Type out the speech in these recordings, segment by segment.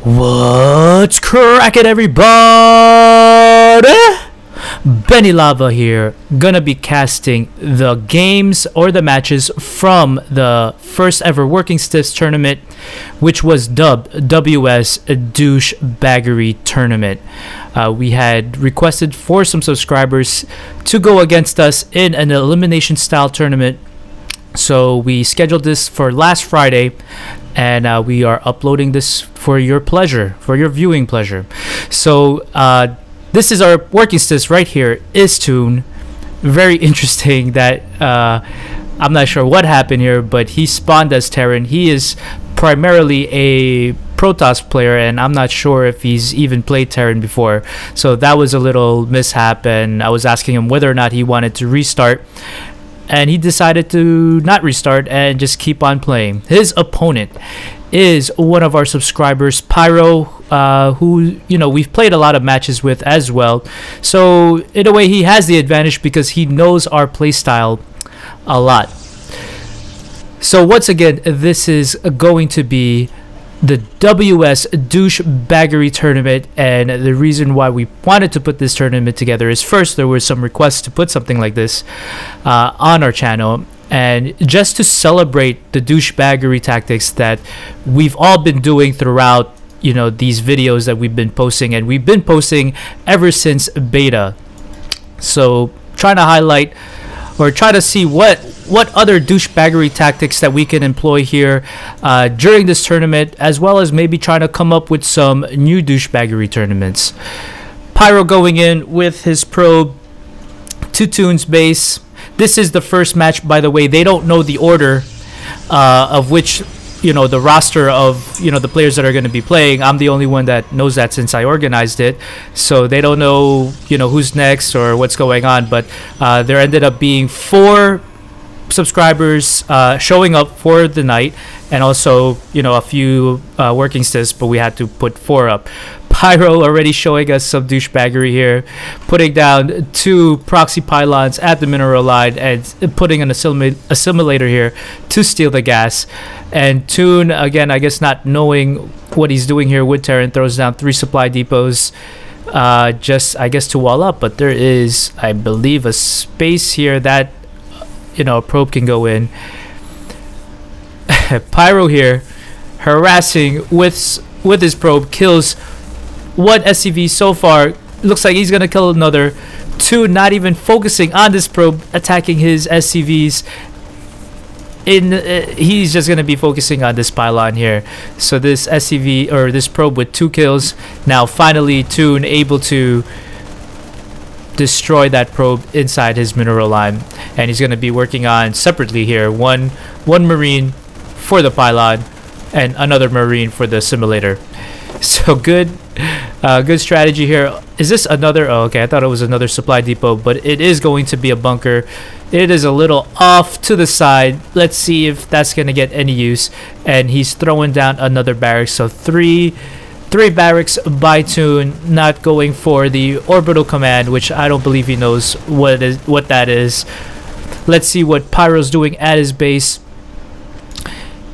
What's cracking, everybody? Benny Lava here, gonna be casting the games or the matches from the first ever Working Stiffs tournament, which was dubbed WS Douchebaggery Tournament. We had requested for some subscribers to go against us in an elimination style tournament, so we scheduled this for last Friday, and we are uploading this for your pleasure, for your viewing pleasure. So this is our Working Stiffs right here, is Toon. Very interesting that I'm not sure what happened here, but he spawned as Terran. He is primarily a Protoss player, and I'm not sure if he's even played Terran before. So that was a little mishap, and I was asking him whether or not he wanted to restart, and he decided to not restart and just keep on playing. His opponent is one of our subscribers, Pyro, who, you know, we've played a lot of matches with as well. So in a way, he has the advantage because he knows our playstyle a lot. So once again, this is going to be the WS Douchebaggery tournament, and the reason why we wanted to put this tournament together is, first, there were some requests to put something like this on our channel, and just to celebrate the douchebaggery tactics that we've all been doing throughout, you know, these videos that we've been posting, and we've been posting ever since beta. So trying to highlight or try to see what other douchebaggery tactics that we can employ here during this tournament, as well as maybe trying to come up with some new douchebaggery tournaments. Pyro going in with his probe to Toon's base. This is the first match, by the way. They don't know the order of which, you know, the roster of, you know, the players that are going to be playing. I'm the only one that knows that since I organized it, so they don't know, you know, who's next or what's going on. But there ended up being 4 subscribers showing up for the night, and also, you know, a few Working Stiffs, but we had to put 4 up. Pyro already showing us some douchebaggery here, putting down 2 proxy pylons at the mineral line and putting an assimilator here to steal the gas. And Toon, again, I guess not knowing what he's doing here with Terran, throws down 3 supply depots just, I guess, to wall up. But there is, I believe, a space here that, you know, a probe can go in. Pyro here harassing with his probe, kills 1 SCV so far. Looks like he's gonna kill another. 2 not even focusing on this probe, attacking his SCVs. He's just gonna be focusing on this pylon here. So this SCV, or this probe, with 2 kills. Now finally Toon able to destroy that probe inside his mineral line, and he's going to be working on separately here one marine for the pylon and another marine for the simulator. So good strategy here. Is this another? Oh, okay, I thought it was another supply depot, but it is going to be a bunker. It is a little off to the side. Let's see if that's going to get any use. And he's throwing down another barracks. So three barracks by Toon, not going for the orbital command, which I don't believe he knows what that is. Let's see what Pyro's doing at his base.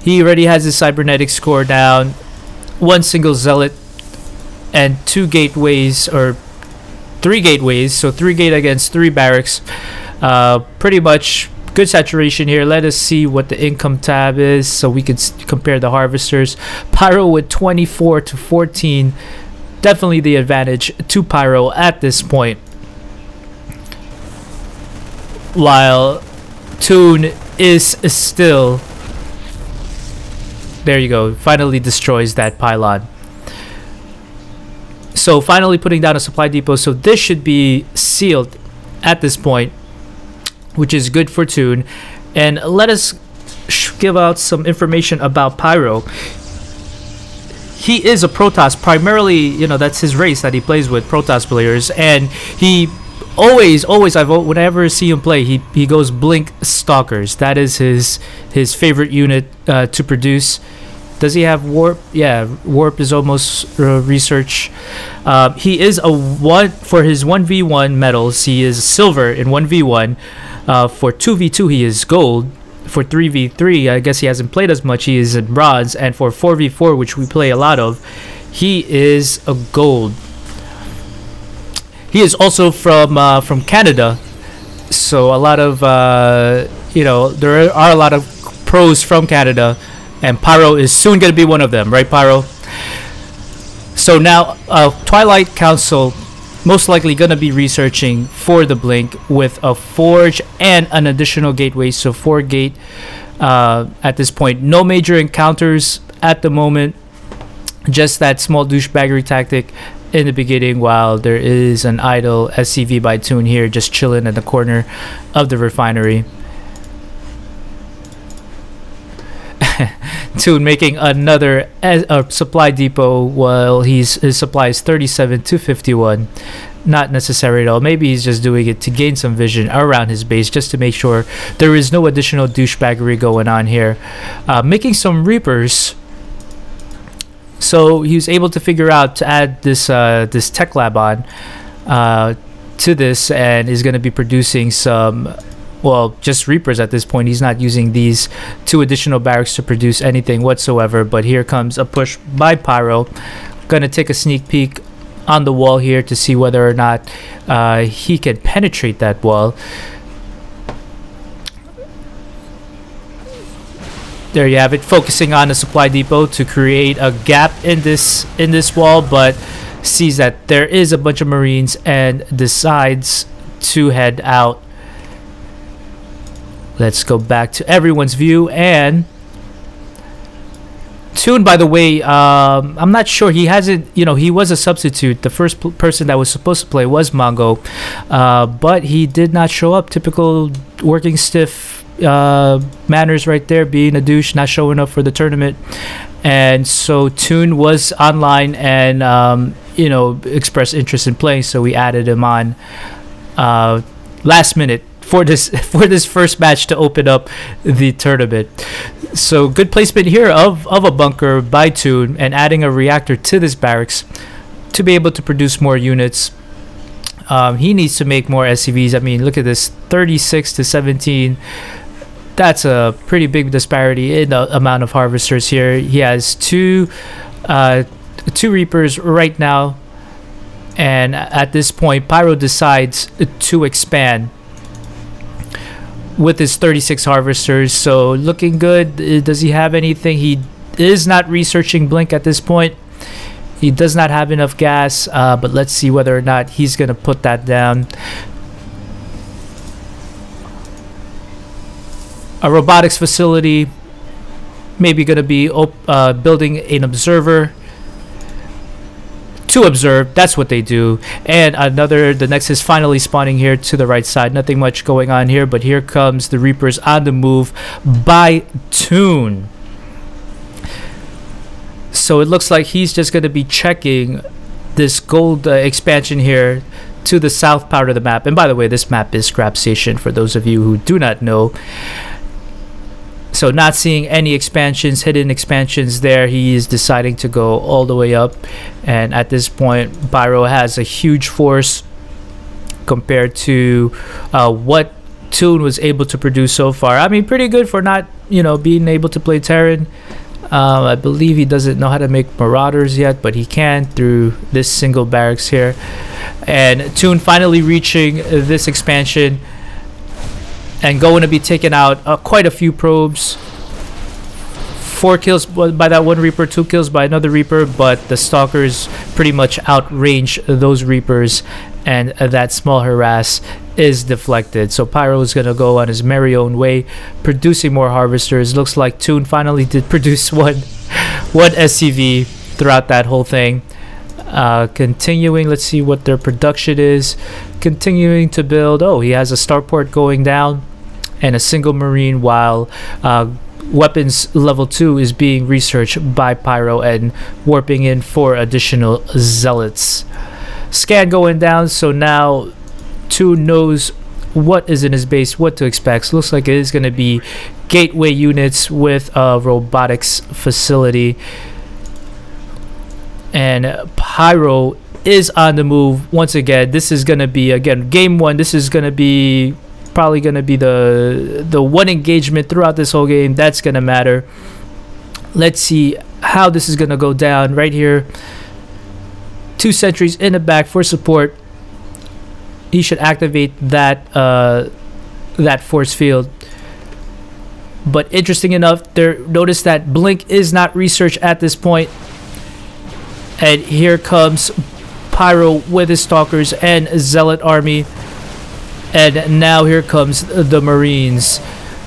He already has his cybernetic score down. 1 single zealot and 2 gateways, or 3 gateways. So 3 gate against 3 barracks. Pretty much good saturation here. Let us see what the income tab is so we can compare the harvesters. Pyro with 24 to 14. Definitely the advantage to Pyro at this point, while Toon is still, there you go, finally destroys that pylon. So finally putting down a supply depot. So this should be sealed at this point, which is good for Toon. And let us give out some information about Pyro. He is a Protoss, primarily, you know, that's his race that he plays with, Protoss players, and he always, whenever I see him play, he goes Blink Stalkers. That is his favorite unit to produce. Does he have warp? Yeah, warp is almost research. He is a 1 for his 1v1 medals. He is silver in 1v1. For 2v2 he is gold. For 3v3, I guess he hasn't played as much, he is in bronze. And for 4v4, which we play a lot of, He is a gold. He is also from Canada, so a lot of there are a lot of pros from Canada, and Pyro is soon going to be one of them, right, Pyro? So now Twilight Council most likely going to be researching for the Blink with a forge and an additional gateway, so 4 gate at this point. No major encounters at the moment, just that small douchebaggery tactic in the beginning, while there is an idle SCV by Toon here just chilling at the corner of the refinery. Toon making another supply depot while his supply is 37 to 51. Not necessary at all. Maybe he's just doing it to gain some vision around his base, just to make sure there is no additional douchebaggery going on here. Making some Reapers. So he was able to figure out to add this this tech lab on to this, and is going to be producing some, well, just Reapers at this point. He's not using these 2 additional barracks to produce anything whatsoever. But here comes a push by Pyro. Gonna take a sneak peek on the wall here to see whether or not he can penetrate that wall. There you have it, focusing on the supply depot to create a gap in this wall, but sees that there is a bunch of Marines and decides to head out. Let's go back to everyone's view. And Toon, by the way, I'm not sure, he hasn't, he was a substitute. The first person that was supposed to play was Mongo, but he did not show up. Typical working stiff manners right there, being a douche, not showing up for the tournament. And so Toon was online and expressed interest in playing, so we added him on last minute for this first match to open up the tournament. So good placement here of a bunker by Toon, and adding a reactor to this barracks to be able to produce more units. He needs to make more SCVs. I mean, look at this, 36 to 17. That's a pretty big disparity in the amount of harvesters here. He has two Reapers right now, and at this point Pyro decides to expand with his 36 harvesters. So looking good. Does he have anything? He is not researching Blink at this point. He does not have enough gas, but let's see whether or not he's gonna put that down. A robotics facility, maybe gonna be building an observer to observe. That's what they do. And the next is finally spawning here to the right side. Nothing much going on here, but here comes the Reapers on the move by Toon. So it looks like he's just going to be checking this gold expansion here to the south part of the map. And by the way, this map is Scrap Station for those of you who do not know. So not seeing any expansions, hidden expansions there. He is deciding to go all the way up. And at this point, Pyro has a huge force compared to what Toon was able to produce so far. I mean, pretty good for not, being able to play Terran. I believe he doesn't know how to make Marauders yet, but he can through this single barracks here. And Toon finally reaching this expansion and going to be taking out quite a few probes. 4 kills by that one Reaper, 2 kills by another Reaper, but the Stalkers pretty much outrange those Reapers, and that small harass is deflected. So Pyro is going to go on his merry own way, producing more harvesters. Looks like Toon finally did produce one SCV throughout that whole thing. Continuing, let's see what their production is. Continuing to build. Oh, he has a starport going down and a single Marine, while weapons level 2 is being researched by Pyro and warping in for additional zealots. Scan going down, so now Toon knows what is in his base, what to expect. So looks like it is going to be gateway units with a robotics facility. And Pyro is on the move once again. This is going to be, again, game 1. This is going to be probably going to be the one engagement throughout this whole game that's going to matter. Let's see how this is going to go down right here. 2 sentries in the back for support. He should activate that that force field. But interesting enough, notice that Blink is not researched at this point. And here comes Pyro with his Stalkers and Zealot army. And now here comes the Marines.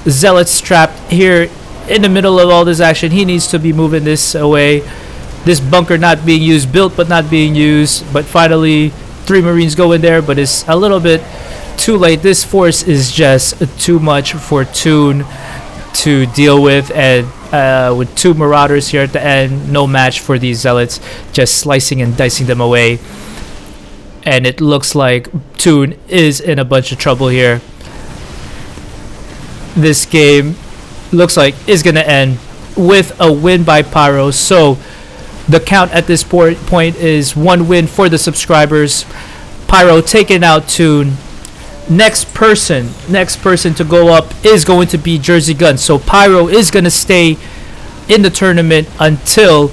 Zealot's trapped here in the middle of all this action. He needs to be moving this away. This bunker not being used, built but not being used. But finally, 3 Marines go in there, but it's a little bit too late. This force is just too much for Toon to deal with, and with 2 Marauders here at the end, no match for these Zealots, just slicing and dicing them away. And it looks like Toon is in a bunch of trouble here. This game looks like is gonna end with a win by Pyro. So the count at this point is 1 win for the subscribers. Pyro taking out Toon. Next person to go up is going to be Jersey Gun. So Pyro is going to stay in the tournament until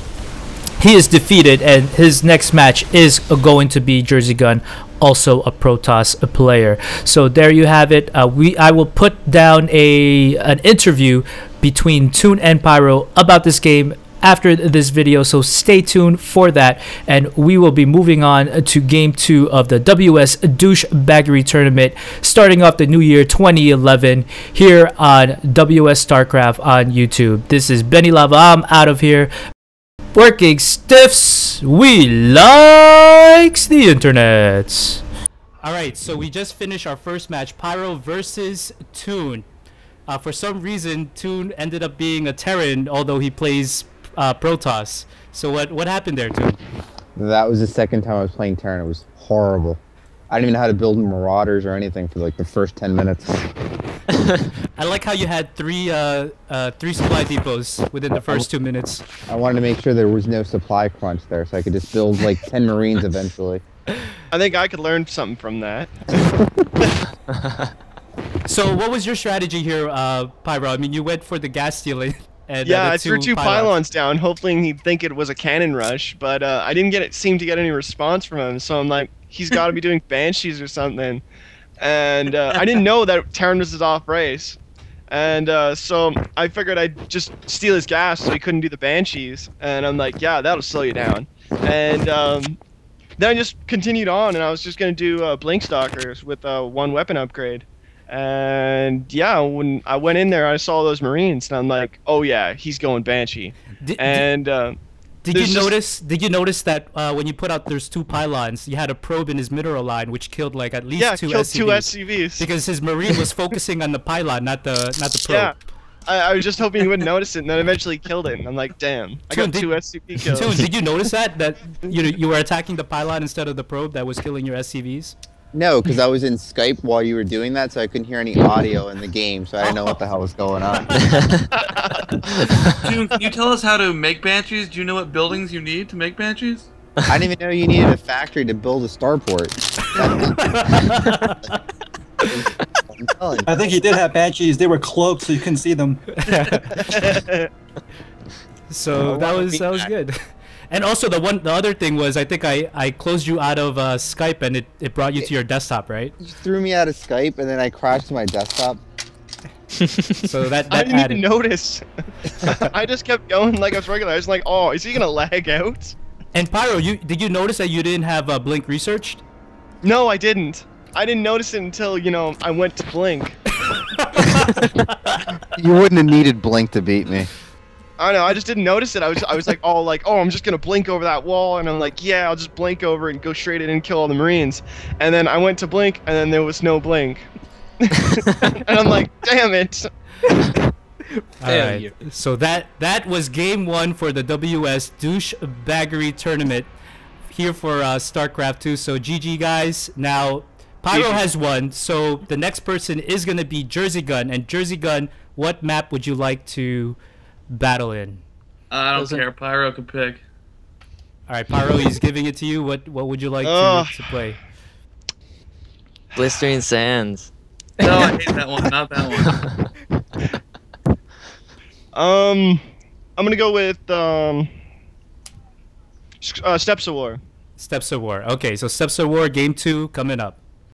he is defeated, and his next match is going to be Jersey Gun, also a Protoss player. So there you have it. I will put down an interview between Toon and Pyro about this game after this video, so stay tuned for that, and we will be moving on to game 2 of the WS Douchebaggery tournament, starting off the new year 2011 here on WS StarCraft on YouTube. This is Benny Lava. I'm out of here. Working stiffs, we likes the internet. Alright, so we just finished our first match, Pyro versus Toon. For some reason, Toon ended up being a Terran, although he plays Protoss. So what happened there, Toon? That was the second time I was playing Terran. It was horrible. I didn't even know how to build Marauders or anything for like the first 10 minutes. I like how you had three supply depots within the first 2 minutes. I wanted to make sure there was no supply crunch there, so I could just build like 10 Marines eventually. I think I could learn something from that. So what was your strategy here, Pyro? I mean, you went for the gas stealing. And, yeah, I threw 2 pylons down, hoping he'd think it was a cannon rush, but I didn't seem to get any response from him, so I'm like, he's got to be doing Banshees or something. And I didn't know that Terran was his off race. And so I figured I'd just steal his gas so he couldn't do the Banshees. And I'm like, yeah, that'll slow you down. And then I just continued on, and I was just going to do Blink Stalkers with 1 weapon upgrade. And yeah, when I went in there, I saw those Marines, and I'm like, "Oh yeah, he's going Banshee." Did you notice that when you put out those 2 pylons, you had a probe in his mineral line, which killed like at least 2 SCVs. 2 SCVs because his Marine was focusing on the pylon, not the probe. Yeah, I was just hoping he wouldn't notice it, and then eventually killed it. And I'm like, "Damn, I got 2 SCV kills." Toon, did you notice that you were attacking the pylon instead of the probe that was killing your SCVs? No, because I was in Skype while you were doing that, so I couldn't hear any audio in the game, so I didn't know what the hell was going on. Toon, can you tell us how to make Banshees? Do you know what buildings you need to make Banshees? I didn't even know you needed a factory to build a starport. I think he did have Banshees. They were cloaked, so you couldn't see them. So that was good. And also the other thing was, I think I closed you out of Skype, and it brought you to your desktop, right? You threw me out of Skype, and then I crashed to my desktop. So that I didn't even notice. I just kept going like I was regular. I was like, oh, is he gonna lag out? And Pyro, did you notice that you didn't have Blink researched? No, I didn't. I didn't notice it until, you know, I went to Blink. You wouldn't have needed Blink to beat me. I don't know, I just didn't notice it. I was like, oh, I'm just gonna blink over that wall, and I'm like, yeah, I'll just blink over and go straight in and kill all the Marines. And then I went to blink, and then there was no blink. And I'm like, damn it. Alright, so that was game 1 for the WS Douchebaggery tournament here for StarCraft 2. So GG guys. Now Pyro has won, so the next person is gonna be Jersey Gun. And Jersey Gun, what map would you like to battle in? I don't care. Pyro can pick. Alright, Pyro, he's giving it to you. What would you like to play? Blistering Sands. No, I hate that one. Not that one. I'm gonna go with Steps of War. Steps of War. Okay, so Steps of War Game 2 coming up.